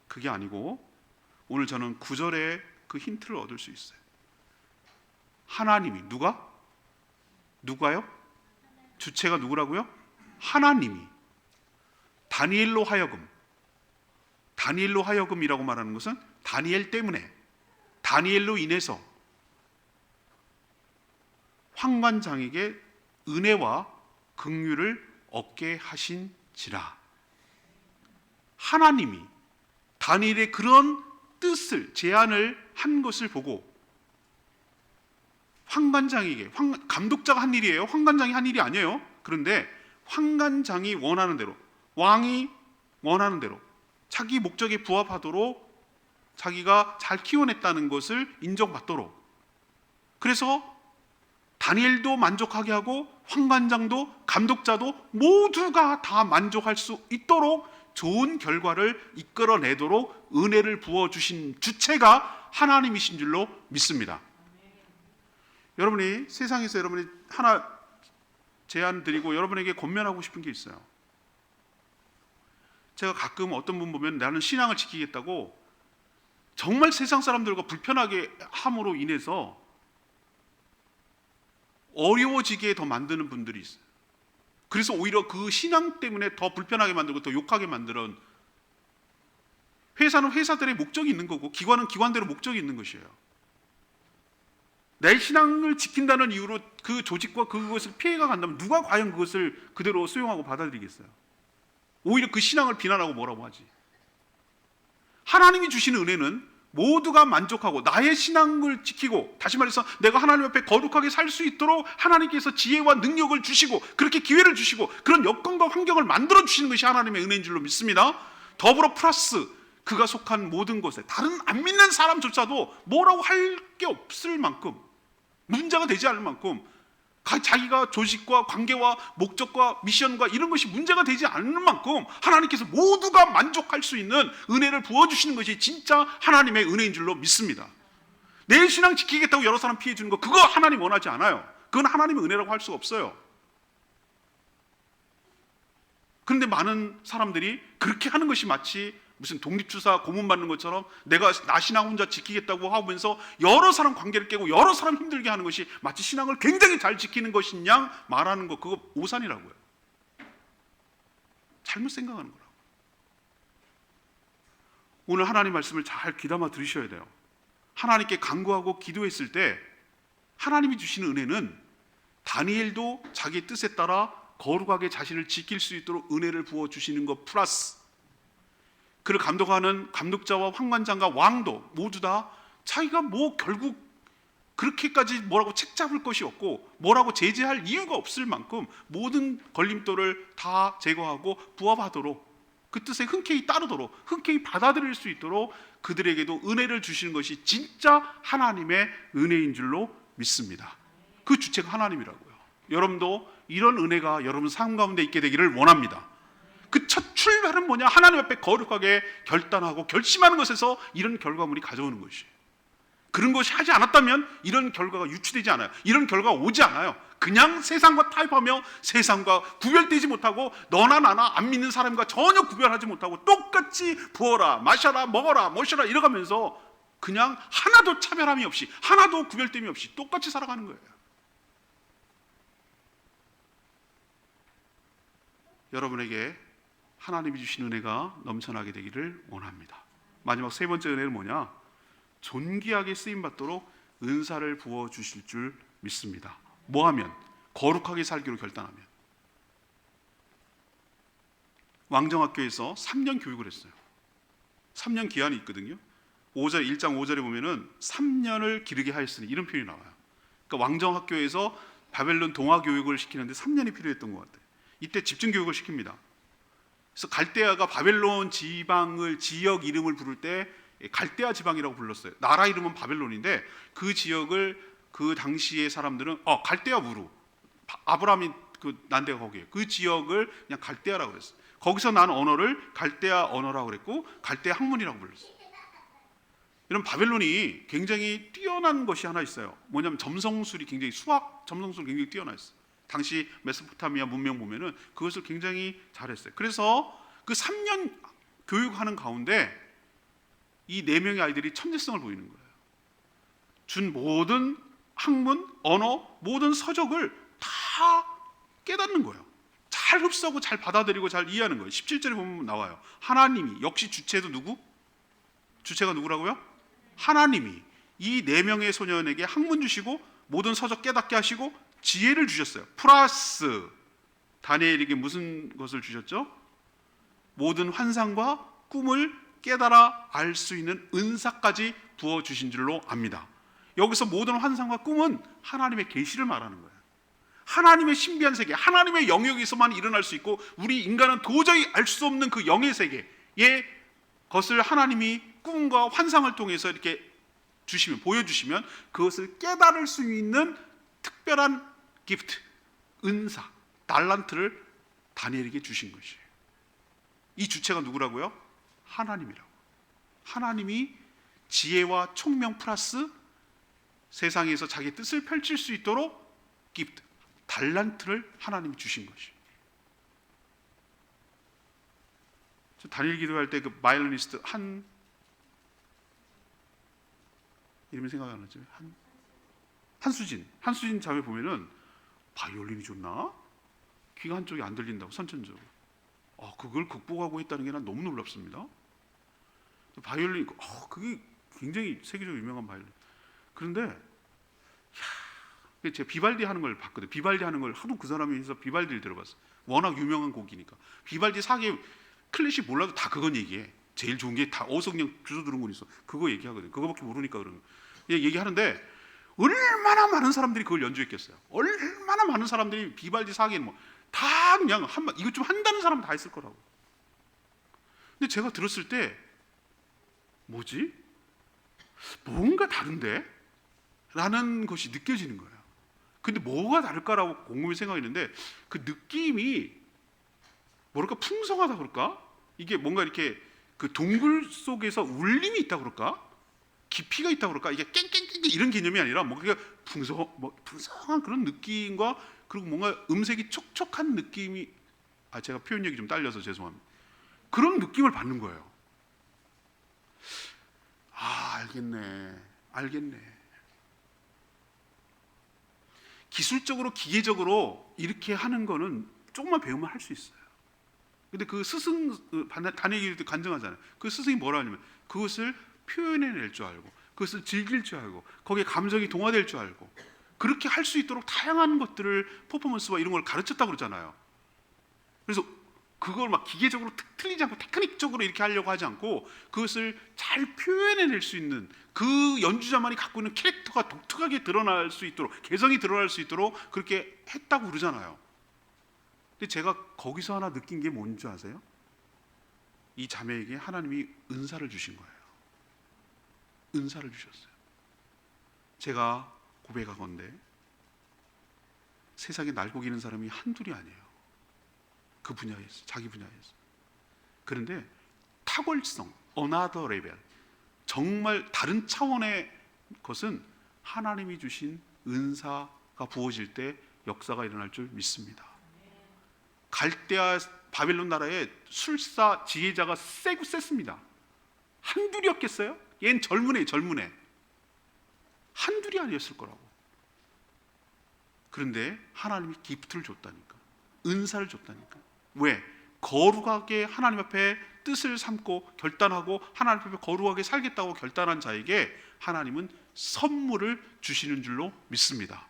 그게 아니고 오늘 저는 9절에 그 힌트를 얻을 수 있어요. 하나님이 누가요? 주체가 누구라고요? 하나님이 다니엘로 하여금이라고 말하는 것은 다니엘 때문에, 다니엘로 인해서 환관장에게 은혜와 긍휼을 얻게 하신지라. 하나님이 다니엘의 그런 뜻을, 제안을 한 것을 보고 황관장에게, 감독자가 한 일이에요. 황관장이 한 일이 아니에요. 그런데 황관장이 원하는 대로, 왕이 원하는 대로 자기 목적에 부합하도록 자기가 잘 키워냈다는 것을 인정받도록, 그래서 다니엘도 만족하게 하고 황관장도 감독자도 모두가 다 만족할 수 있도록 좋은 결과를 이끌어내도록 은혜를 부어주신 주체가 하나님이신 줄로 믿습니다. 여러분이 세상에서 여러분이 하나 제안 드리고 여러분에게 권면하고 싶은 게 있어요. 제가 가끔 어떤 분 보면 나는 신앙을 지키겠다고 정말 세상 사람들과 불편하게 함으로 인해서 어려워지게 더 만드는 분들이 있어요. 그래서 오히려 그 신앙 때문에 더 불편하게 만들고 더 욕하게 만드는, 회사는 회사들의 목적이 있는 거고 기관은 기관대로 목적이 있는 것이에요. 내 신앙을 지킨다는 이유로 그 조직과 그것을 피해가 간다면 누가 과연 그것을 그대로 수용하고 받아들이겠어요? 오히려 그 신앙을 비난하고 뭐라고 하지. 하나님이 주시는 은혜는 모두가 만족하고 나의 신앙을 지키고, 다시 말해서 내가 하나님 앞에 거룩하게 살 수 있도록 하나님께서 지혜와 능력을 주시고 그렇게 기회를 주시고 그런 여건과 환경을 만들어 주시는 것이 하나님의 은혜인 줄로 믿습니다. 더불어 플러스 그가 속한 모든 것에 다른 안 믿는 사람조차도 뭐라고 할 게 없을 만큼, 문제가 되지 않을 만큼, 자기가 조직과 관계와 목적과 미션과 이런 것이 문제가 되지 않을 만큼 하나님께서 모두가 만족할 수 있는 은혜를 부어주시는 것이 진짜 하나님의 은혜인 줄로 믿습니다. 내 신앙 지키겠다고 여러 사람 피해 주는 거, 그거 하나님 원하지 않아요. 그건 하나님의 은혜라고 할 수가 없어요. 그런데 많은 사람들이 그렇게 하는 것이 마치 무슨 독립주사 고문 받는 것처럼 내가 나 신앙 혼자 지키겠다고 하면서 여러 사람 관계를 깨고 여러 사람 힘들게 하는 것이 마치 신앙을 굉장히 잘 지키는 것인 양 말하는 거, 그거 오산이라고요. 잘못 생각하는 거라고. 오늘 하나님 말씀을 잘 귀담아 들으셔야 돼요. 하나님께 간구하고 기도했을 때 하나님이 주시는 은혜는 다니엘도 자기 뜻에 따라 거룩하게 자신을 지킬 수 있도록 은혜를 부어주시는 것 플러스 그를 감독하는 감독자와 황관장과 왕도 모두 다 자기가 뭐 결국 그렇게까지 뭐라고 책 잡을 것이 없고 뭐라고 제재할 이유가 없을 만큼 모든 걸림돌을 다 제거하고 부합하도록, 그 뜻에 흔쾌히 따르도록, 흔쾌히 받아들일 수 있도록 그들에게도 은혜를 주시는 것이 진짜 하나님의 은혜인 줄로 믿습니다. 그 주체가 하나님이라고요. 여러분도 이런 은혜가 여러분 삶 가운데 있게 되기를 원합니다. 그 첫 출발은 뭐냐? 하나님 앞에 거룩하게 결단하고 결심하는 것에서 이런 결과물이 가져오는 것이에요. 그런 것이 하지 않았다면 이런 결과가 유추되지 않아요. 이런 결과가 오지 않아요. 그냥 세상과 타협하며 세상과 구별되지 못하고 너나 나나 안 믿는 사람과 전혀 구별하지 못하고 똑같이 부어라 마셔라 먹어라 모셔라 이러가면서 그냥 하나도 차별함이 없이 하나도 구별됨이 없이 똑같이 살아가는 거예요. 여러분에게 하나님이 주신 은혜가 넘쳐나게 되기를 원합니다. 마지막 세 번째 은혜는 뭐냐? 존귀하게 쓰임받도록 은사를 부어주실 줄 믿습니다. 뭐하면? 거룩하게 살기로 결단하면. 왕정학교에서 3년 교육을 했어요. 3년 기한이 있거든요. 1장 5절에 보면은 3년을 기르게 하였으니 이런 표현이 나와요. 그러니까 왕정학교에서 바벨론 동화 교육을 시키는데 3년이 필요했던 것 같아요. 이때 집중 교육을 시킵니다. 그래서 갈대아가 바벨론 지방을 지역 이름을 부를 때 갈대아 지방이라고 불렀어요. 나라 이름은 바벨론인데 그 지역을 그 당시의 사람들은 갈대아 우루, 아브라함이 난 데가 거기에요. 그 지역을 그냥 갈대아라고 그랬어요. 거기서 난 언어를 갈대아 언어라고 그랬고 갈대아 학문이라고 불렀어요. 이런 바벨론이 굉장히 뛰어난 것이 하나 있어요. 뭐냐면 점성술이 굉장히 수학 점성술이 굉장히 뛰어나 있어요. 당시 메소포타미아 문명 보면은 그것을 굉장히 잘했어요. 그래서 그 3년 교육하는 가운데 이 4명의 아이들이 천재성을 보이는 거예요. 준 모든 학문, 언어, 모든 서적을 다 깨닫는 거예요. 잘 흡수하고 잘 받아들이고 잘 이해하는 거예요. 17절에 보면 나와요. 하나님이, 역시 주체도 누구? 주체가 누구라고요? 하나님이 이 4명의 소년에게 학문 주시고 모든 서적 깨닫게 하시고 지혜를 주셨어요. 플러스 다니엘에게 무슨 것을 주셨죠? 모든 환상과 꿈을 깨달아 알 수 있는 은사까지 부어주신 줄로 압니다. 여기서 모든 환상과 꿈은 하나님의 계시를 말하는 거예요. 하나님의 신비한 세계, 하나님의 영역에서만 일어날 수 있고 우리 인간은 도저히 알 수 없는 그 영의 세계의 것을 하나님이 꿈과 환상을 통해서 이렇게 주시면, 보여주시면 그것을 깨달을 수 있는 특별한 기프트, 은사, 달란트를 다니엘에게 주신 것이에요. 이 주체가 누구라고요? 하나님이라고. 하나님이 지혜와 총명 플러스 세상에서 자기 뜻을 펼칠 수 있도록 기프트, 달란트를 하나님이 주신 것이에요. 저 다니엘 기도할 때 그 바이올리니스트 이름이 생각이 안 나죠. 한수진 자매 보면은 바이올린이 좋나? 귀가 한쪽이 안 들린다고 선천적으로. 그걸 극복하고 있다는 게 난 너무 놀랍습니다. 바이올린, 그게 굉장히 세계적으로 유명한 바이올린. 그런데 제가 비발디 하는 걸 봤거든요. 비발디 하는 걸 하도 그 사람이 해서 비발디를 들어봤어요. 워낙 유명한 곡이니까. 비발디 사계 클래식 몰라도 다 그건 얘기해. 제일 좋은 게 다 어디서 그냥 주워 들은 건 있어. 그거 얘기하거든요. 그거밖에 모르니까 그런 거. 얘기하는데 얼마나 많은 사람들이 그걸 연주했겠어요. 얼마나 많은 사람들이 비발디 사계는 다 그냥 이것 좀 한다는 사람은 다 했을 거라고. 근데 제가 들었을 때 뭐지? 뭔가 다른데? 라는 것이 느껴지는 거예요. 근데 뭐가 다를까라고 곰곰이 생각했는데 그 느낌이 뭐랄까 풍성하다 그럴까? 이게 뭔가 이렇게 그 동굴 속에서 울림이 있다 그럴까? 깊이가 있다 그럴까? 이게 깽깽깽 이런 개념이 아니라 뭔가 풍성한 그런 느낌과 그리고 뭔가 음색이 촉촉한 느낌이 제가 표현력이 좀 딸려서 죄송합니다. 그런 느낌을 받는 거예요. 알겠네. 기술적으로 기계적으로 이렇게 하는 거는 조금만 배우면 할 수 있어요. 근데 그 스승 다니엘 때 간증하잖아요. 그 스승이 뭐라 하냐면 그것을 표현해낼 줄 알고 그것을 즐길 줄 알고 거기에 감정이 동화될 줄 알고 그렇게 할 수 있도록 다양한 것들을 퍼포먼스와 이런 걸 가르쳤다고 그러잖아요. 그래서 그걸 막 기계적으로 틀리지 않고 테크닉적으로 이렇게 하려고 하지 않고 그것을 잘 표현해낼 수 있는 그 연주자만이 갖고 있는 캐릭터가 독특하게 드러날 수 있도록 개성이 드러날 수 있도록 그렇게 했다고 그러잖아요. 근데 제가 거기서 하나 느낀 게 뭔지 아세요? 이 자매에게 하나님이 은사를 주신 거예요. 은사를 주셨어요. 제가 고백하건대 세상에 날고 기는 사람이 한둘이 아니에요. 그 분야에서, 자기 분야에서. 그런데 탁월성, another level, 정말 다른 차원의 것은 하나님이 주신 은사가 부어질 때 역사가 일어날 줄 믿습니다. 갈대아 바벨론 나라에 술사 지혜자가 세고 셌습니다. 한둘이었겠어요? 얜 젊은 애. 한둘이 아니었을 거라고. 그런데 하나님이 기프트를 줬다니까. 은사를 줬다니까. 왜? 거룩하게 하나님 앞에 뜻을 삼고 결단하고 하나님 앞에 거룩하게 살겠다고 결단한 자에게 하나님은 선물을 주시는 줄로 믿습니다.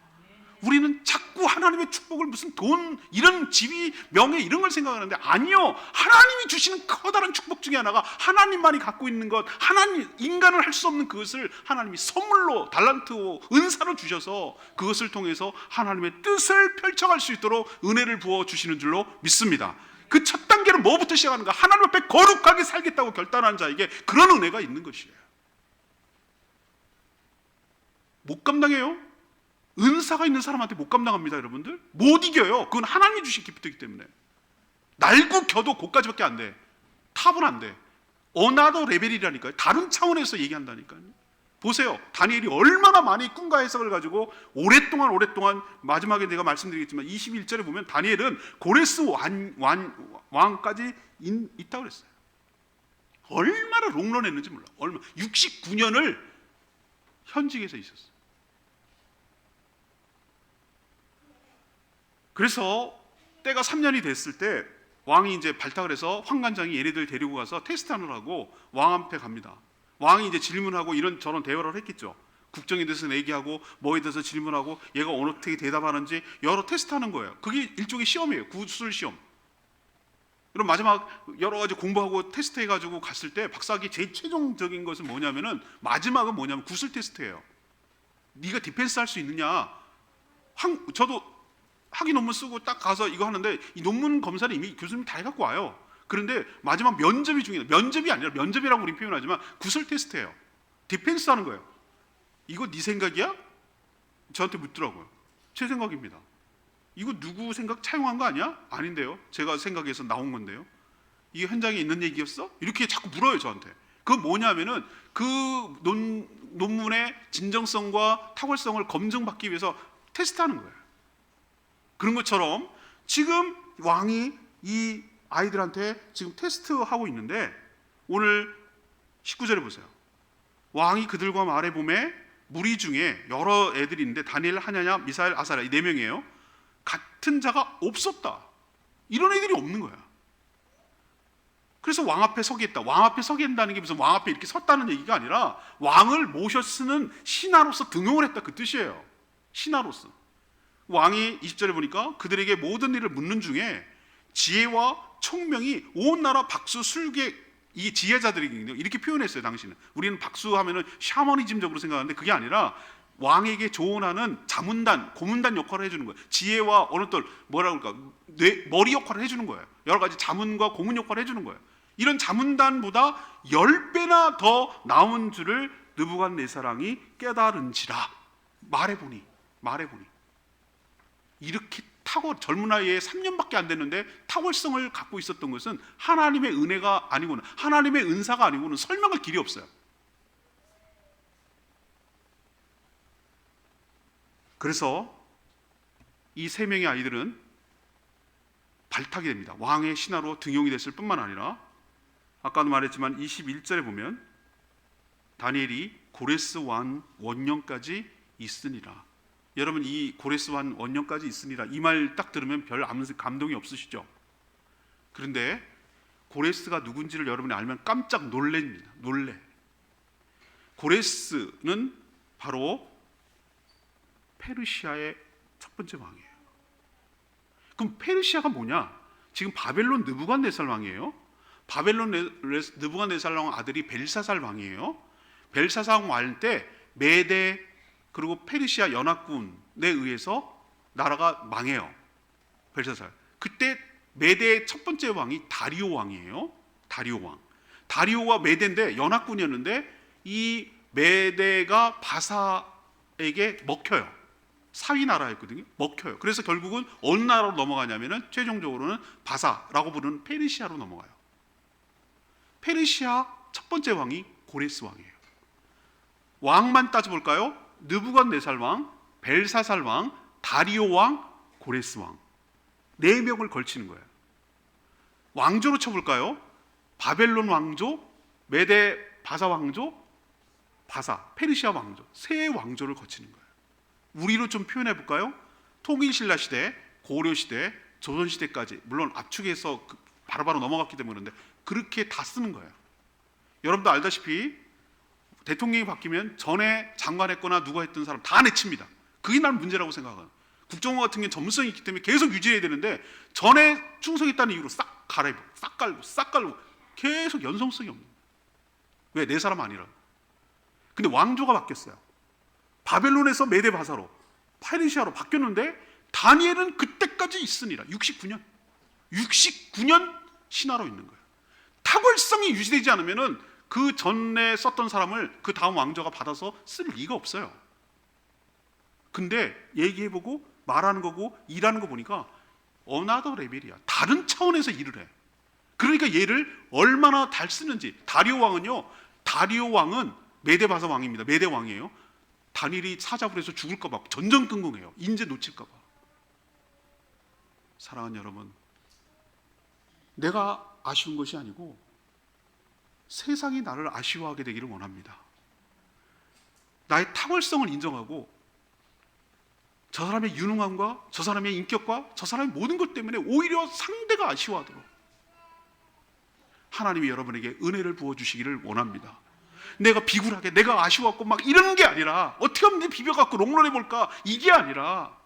우리는 자꾸 하나님의 축복을 무슨 돈, 이런 지위, 명예 이런 걸 생각하는데 아니요. 하나님이 주시는 커다란 축복 중에 하나가 하나님만이 갖고 있는 것, 하나님, 인간을 할 수 없는 그것을 하나님이 선물로 달란트로 은사로 주셔서 그것을 통해서 하나님의 뜻을 펼쳐갈 수 있도록 은혜를 부어 주시는 줄로 믿습니다. 그 첫 단계는 뭐부터 시작하는가? 하나님 앞에 거룩하게 살겠다고 결단한 자에게 그런 은혜가 있는 것이에요. 못 감당해요? 은사가 있는 사람한테 못 감당합니다, 여러분들. 못 이겨요. 그건 하나님이 주신 기프트이기 때문에. 날고 겨도 고까지밖에 안 돼. 탑은 안 돼. 어나더 레벨이라니까요. 다른 차원에서 얘기한다니까요. 보세요. 다니엘이 얼마나 많이 꿈과 해석을 가지고 오랫동안 마지막에 내가 말씀드리겠지만 21절에 보면 다니엘은 고레스 왕까지 있다고 그랬어요. 얼마나 롱런했는지 몰라. 69년을 현직에서 있었어요. 그래서 때가 3년이 됐을 때 왕이 이제 발탁을 해서 황관장이 얘네들 데리고 가서 테스트하느라고 왕 앞에 갑니다. 왕이 이제 질문하고 이런저런 대화를 했겠죠. 국정에 대해서 얘기하고 뭐에 대해서 질문하고 얘가 어떻게 대답하는지 여러 테스트하는 거예요. 그게 일종의 시험이에요. 구술 시험. 그럼 마지막 여러 가지 공부하고 테스트 해가지고 갔을 때 박사학위 제일 최종적인 것은 뭐냐면은 마지막은 뭐냐면 구술 테스트예요. 네가 디펜스 할 수 있느냐. 저도 학위 논문 쓰고 딱 가서 이거 하는데 이 논문 검사를 이미 교수님이 다 해갖고 와요. 그런데 마지막 면접이 중요해요. 면접이 아니라 면접이라고 우리 표현하지만 구술 테스트예요. 디펜스 하는 거예요. 이거 네 생각이야? 저한테 묻더라고요. 제 생각입니다. 이거 누구 생각 차용한 거 아니야? 아닌데요. 제가 생각해서 나온 건데요. 이게 현장에 있는 얘기였어? 이렇게 자꾸 물어요 저한테. 그건 뭐냐면은 그 논문의 진정성과 탁월성을 검증받기 위해서 테스트하는 거예요. 그런 것처럼 지금 왕이 이 아이들한테 지금 테스트하고 있는데 오늘 19절에 보세요. 왕이 그들과 말해보매 무리 중에 여러 애들이 있는데 다니엘, 하냐냐, 미사엘, 아사랴 이 네 명이에요. 같은 자가 없었다. 이런 애들이 없는 거야. 그래서 왕 앞에 서겠다. 왕 앞에 서게 한다는 게 무슨 왕 앞에 이렇게 섰다는 얘기가 아니라 왕을 모셔 쓰는 신하로서 등용을 했다 그 뜻이에요. 신하로서. 왕이 20절에 보니까 그들에게 모든 일을 묻는 중에 지혜와 총명이 온 나라 박수 술객 이 지혜자들이거든요. 이렇게 표현했어요 당시는. 우리는 박수하면은 샤머니즘적으로 생각하는데 그게 아니라 왕에게 조언하는 자문단, 고문단 역할을 해주는 거예요. 지혜와 어느 또 뭐라 그럴까 머리 역할을 해주는 거예요. 여러 가지 자문과 고문 역할을 해주는 거예요. 이런 자문단보다 10배나 더 나은 줄을 느부갓네살왕이 깨달은지라. 말해보니 이렇게 젊은 나이에 3년밖에 안 됐는데 탁월성을 갖고 있었던 것은 하나님의 은혜가 아니고는 하나님의 은사가 아니고는 설명할 길이 없어요. 그래서 이 세 명의 아이들은 발탁이 됩니다. 왕의 신하로 등용이 됐을 뿐만 아니라 아까도 말했지만 21절에 보면 다니엘이 고레스 왕 원년까지 있으니라. 여러분 이 고레스 왕 원년까지 있으니라 이 말 딱 들으면 별 아무 감동이 없으시죠? 그런데 고레스가 누군지를 여러분이 알면 깜짝 놀랍니다. 고레스는 바로 페르시아의 첫 번째 왕이에요. 그럼 페르시아가 뭐냐? 지금 바벨론 느부갓네살 왕이에요. 바벨론 느부갓네살 왕 아들이 벨사살 왕이에요. 벨사살 왕 때 메대 그리고 페르시아 연합군에 의해서 나라가 망해요. 벨사살. 그때 메대의 첫 번째 왕이 다리오 왕이에요. 다리오 왕. 다리오와 메대인데 연합군이었는데 이 메대가 바사에게 먹혀요. 사위 나라였거든요. 먹혀요. 그래서 결국은 어느 나라로 넘어가냐면은 최종적으로는 바사라고 부르는 페르시아로 넘어가요. 페르시아 첫 번째 왕이 고레스 왕이에요. 왕만 따져볼까요? 느부갓네살 왕, 벨사살 왕, 다리오 왕, 고레스 왕. 4명을 걸치는 거예요. 왕조로 쳐볼까요? 바벨론 왕조, 메대 바사 왕조, 페르시아 왕조. 3 왕조를 거치는 거예요. 우리로 좀 표현해 볼까요? 통일신라 시대, 고려 시대, 조선 시대까지 물론 압축해서 바로바로 넘어갔기 때문인데 그렇게 다 쓰는 거예요. 여러분도 알다시피 대통령이 바뀌면 전에 장관했거나 누가 했던 사람 다 내칩니다. 그게 난 문제라고 생각해요. 국정원 같은 게 전문성이 있기 때문에 계속 유지해야 되는데 전에 충성했다는 이유로 싹 갈아입고 싹 깔고 계속 연성성이 없는 거예요. 왜? 내 사람 아니라. 근데 왕조가 바뀌었어요. 바벨론에서 메대 바사로 페르시아로 바뀌었는데 다니엘은 그때까지 있으니라. 69년 신하로 있는 거예요. 탁월성이 유지되지 않으면은 그 전에 썼던 사람을 그 다음 왕조가 받아서 쓸 리가 없어요. 근데 얘기해보고 말하는 거고 일하는 거 보니까 어나더 레벨이야. 다른 차원에서 일을 해. 그러니까 얘를 얼마나 잘 쓰는지. 다리오 왕은 메대 바사 왕입니다. 메대 왕이에요. 다니엘이 사자굴 에서 죽을까 봐 전전긍긍해요. 인재 놓칠까 봐. 사랑하는 여러분, 내가 아쉬운 것이 아니고 세상이 나를 아쉬워하게 되기를 원합니다. 나의 탁월성을 인정하고 저 사람의 유능함과 저 사람의 인격과 저 사람의 모든 것 때문에 오히려 상대가 아쉬워하도록 하나님이 여러분에게 은혜를 부어주시기를 원합니다. 내가 비굴하게 내가 아쉬웠고 막 이러는 게 아니라 어떻게 하면 비벼갖고 롱런해 볼까 이게 아니라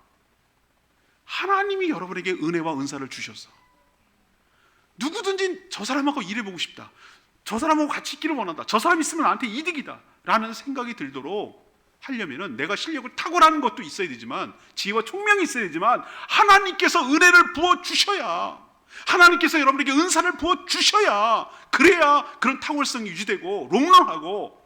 하나님이 여러분에게 은혜와 은사를 주셔서 누구든지 저 사람하고 일해보고 싶다, 저 사람하고 같이 있기를 원한다, 저 사람 있으면 나한테 이득이다 라는 생각이 들도록 하려면은 내가 실력을 탁월하는 것도 있어야 되지만, 지혜와 총명이 있어야 되지만, 하나님께서 은혜를 부어주셔야, 하나님께서 여러분에게 은사를 부어주셔야, 그래야 그런 탁월성이 유지되고 롱런하고,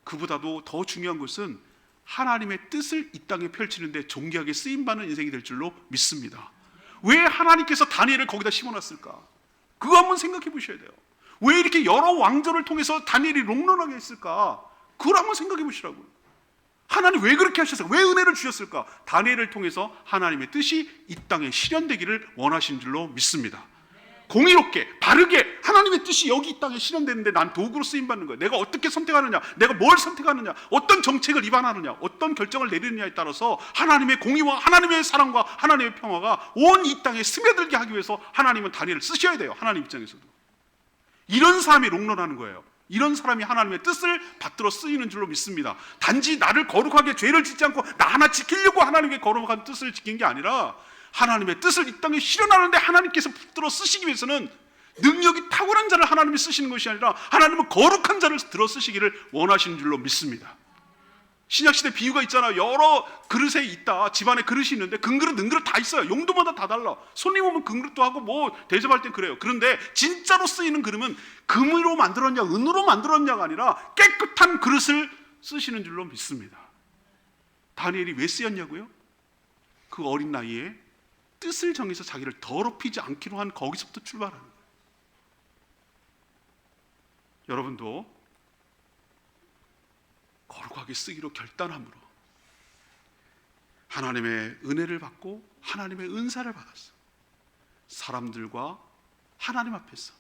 그보다도 더 중요한 것은 하나님의 뜻을 이 땅에 펼치는데 존귀하게 쓰임받는 인생이 될 줄로 믿습니다. 왜 하나님께서 다니엘을 거기다 심어놨을까? 그거 한번 생각해 보셔야 돼요. 왜 이렇게 여러 왕조를 통해서 다니엘이 롱런하게 했을까? 그걸 한번 생각해 보시라고요. 하나님 왜 그렇게 하셨을까? 왜 은혜를 주셨을까? 다니엘을 통해서 하나님의 뜻이 이 땅에 실현되기를 원하신 줄로 믿습니다. 공의롭게 바르게 하나님의 뜻이 여기 이 땅에 실현되는데 난 도구로 쓰임받는 거예요. 내가 어떻게 선택하느냐, 내가 뭘 선택하느냐, 어떤 정책을 입안하느냐, 어떤 결정을 내리느냐에 따라서 하나님의 공의와 하나님의 사랑과 하나님의 평화가 온 이 땅에 스며들게 하기 위해서 하나님은 다니엘을 쓰셔야 돼요. 하나님 입장에서도. 이런 사람이 롱런하는 거예요. 이런 사람이 하나님의 뜻을 받들어 쓰이는 줄로 믿습니다. 단지 나를 거룩하게 죄를 짓지 않고 나 하나 지키려고 하나님의 거룩한 뜻을 지킨 게 아니라, 하나님의 뜻을 이 땅에 실현하는데 하나님께서 붙들어 쓰시기 위해서는 능력이 탁월한 자를 하나님이 쓰시는 것이 아니라 하나님은 거룩한 자를 들어 쓰시기를 원하시는 줄로 믿습니다. 신약시대 비유가 있잖아요. 여러 그릇에 있다. 집안에 그릇이 있는데 금그릇 능그릇 다 있어요. 용도마다 다 달라. 손님 오면 금그릇도 하고 뭐 대접할 땐 그래요. 그런데 진짜로 쓰이는 그릇은 금으로 만들었냐 은으로 만들었냐가 아니라 깨끗한 그릇을 쓰시는 줄로 믿습니다. 다니엘이 왜 쓰였냐고요? 그 어린 나이에 뜻을 정해서 자기를 더럽히지 않기로 한 거기서부터 출발하는 거예요. 여러분도 거룩하게 쓰기로 결단함으로 하나님의 은혜를 받고 하나님의 은사를 받았어. 사람들과 하나님 앞에서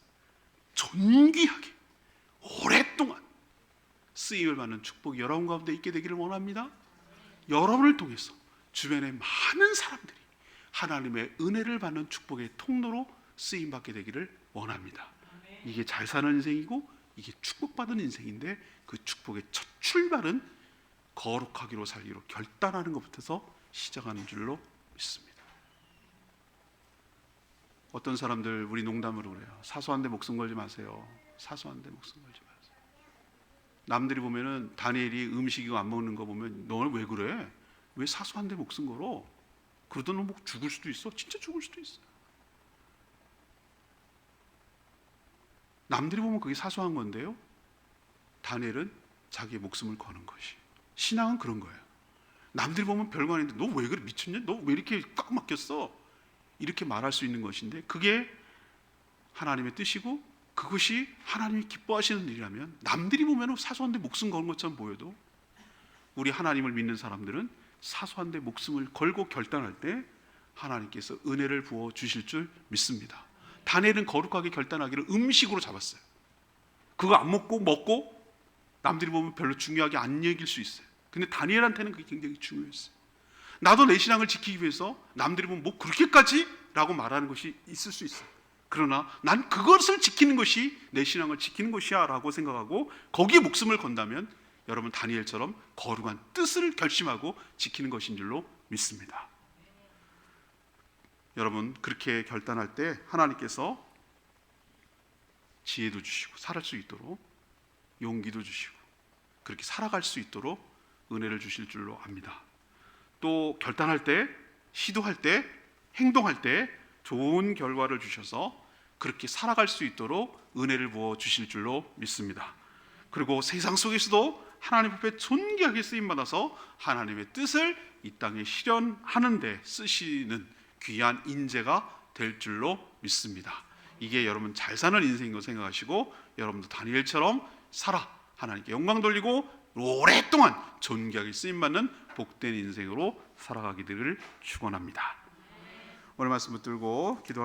존귀하게 오랫동안 쓰임을 받는 축복이 여러분 가운데 있게 되기를 원합니다. 여러분을 통해서 주변의 많은 사람들이 하나님의 은혜를 받는 축복의 통로로 쓰임받게 되기를 원합니다. 이게 잘 사는 인생이고 이게 축복받은 인생인데, 그 축복의 첫 출발은 거룩하기로 살기로 결단하는 것부터 시작하는 줄로 믿습니다. 어떤 사람들 우리 농담으로 그래요. 사소한데 목숨 걸지 마세요. 사소한데 목숨 걸지 마세요. 남들이 보면은 다니엘이 음식이고 안 먹는 거 보면 너는 왜 그래? 왜 사소한데 목숨 걸어? 그러다 너 뭐 죽을 수도 있어. 진짜 죽을 수도 있어. 남들이 보면 그게 사소한 건데요, 다니엘은 자기의 목숨을 거는 것이, 신앙은 그런 거예요. 남들이 보면 별거 아닌데 너 왜 그래, 미쳤냐, 너 왜 이렇게 꽉 막혔어, 이렇게 말할 수 있는 것인데, 그게 하나님의 뜻이고 그것이 하나님이 기뻐하시는 일이라면, 남들이 보면 사소한데 목숨 거는 것처럼 보여도 우리 하나님을 믿는 사람들은 사소한데 목숨을 걸고 결단할 때 하나님께서 은혜를 부어 주실 줄 믿습니다. 다니엘은 거룩하게 결단하기를 음식으로 잡았어요. 그거 안 먹고 남들이 보면 별로 중요하게 안 여길 수 있어요. 근데 다니엘한테는 그게 굉장히 중요했어요. 나도 내 신앙을 지키기 위해서 남들이 보면 뭐 그렇게까지? 라고 말하는 것이 있을 수 있어요. 그러나 난 그것을 지키는 것이 내 신앙을 지키는 것이야 라고 생각하고 거기에 목숨을 건다면 여러분 다니엘처럼 거룩한 뜻을 결심하고 지키는 것인 줄로 믿습니다. 여러분 그렇게 결단할 때 하나님께서 지혜도 주시고 살할 수 있도록 용기도 주시고 그렇게 살아갈 수 있도록 은혜를 주실 줄로 압니다. 또 결단할 때, 시도할 때, 행동할 때 좋은 결과를 주셔서 그렇게 살아갈 수 있도록 은혜를 부어 주실 줄로 믿습니다. 그리고 세상 속에서도 하나님 앞에 존귀하게 쓰임받아서 하나님의 뜻을 이 땅에 실현하는 데 쓰시는 귀한 인재가 될 줄로 믿습니다. 이게 여러분 잘 사는 인생이라고 생각하시고 여러분도 다니엘처럼 살아 하나님께 영광 돌리고 오랫동안 존귀하게 쓰임받는 복된 인생으로 살아가기를 축원합니다. 오늘 말씀 붙들고 기도하겠습니다.